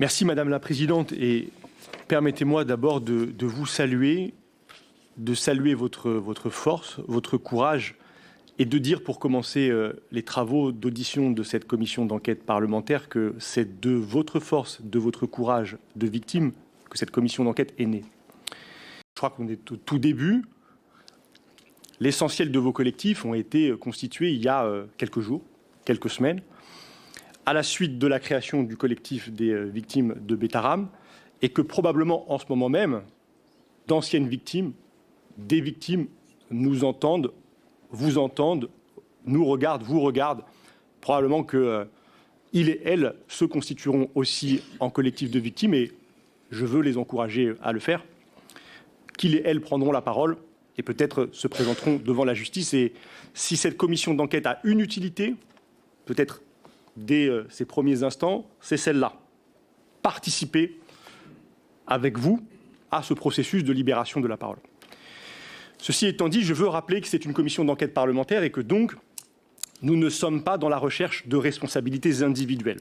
Merci Madame la Présidente, et permettez-moi d'abord de vous saluer, de saluer votre force, votre courage, et de dire pour commencer les travaux d'audition de cette commission d'enquête parlementaire que c'est de votre force, de votre courage de victime que cette commission d'enquête est née. Je crois qu'on est au tout début. L'essentiel de vos collectifs ont été constitués il y a quelques jours, quelques semaines, à la suite de la création du collectif des victimes de Betaram, et que probablement en ce moment même, d'anciennes victimes, des victimes nous entendent, vous entendent, nous regardent, vous regardent. Probablement qu'ils et elles se constitueront aussi en collectif de victimes, et je veux les encourager à le faire, qu'ils et elles prendront la parole et peut-être se présenteront devant la justice. Et si cette commission d'enquête a une utilité, peut-être dès ses premiers instants, c'est celle-là. Participer avec vous à ce processus de libération de la parole. Ceci étant dit, je veux rappeler que c'est une commission d'enquête parlementaire et que donc nous ne sommes pas dans la recherche de responsabilités individuelles.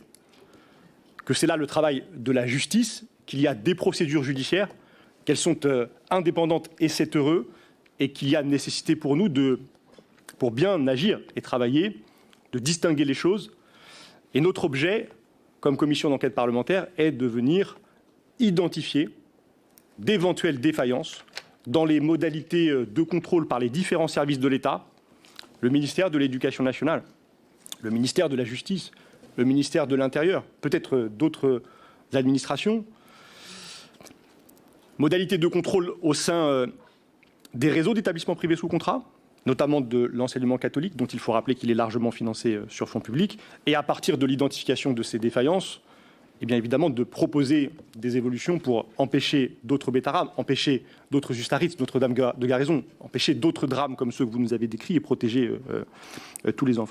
Que c'est là le travail de la justice, qu'il y a des procédures judiciaires, qu'elles sont indépendantes et c'est heureux, et qu'il y a nécessité pour nous pour bien agir et travailler, de distinguer les choses. Et notre objet, comme commission d'enquête parlementaire, est de venir identifier d'éventuelles défaillances dans les modalités de contrôle par les différents services de l'État, le ministère de l'Éducation nationale, le ministère de la Justice, le ministère de l'Intérieur, peut-être d'autres administrations, modalités de contrôle au sein des réseaux d'établissements privés sous contrat, notamment de l'enseignement catholique, dont il faut rappeler qu'il est largement financé sur fonds publics, et à partir de l'identification de ces défaillances, et bien évidemment de proposer des évolutions pour empêcher d'autres Betaram, empêcher d'autres Ustaritz, Notre-Dame de Garaison, empêcher d'autres drames comme ceux que vous nous avez décrits et protéger tous les enfants.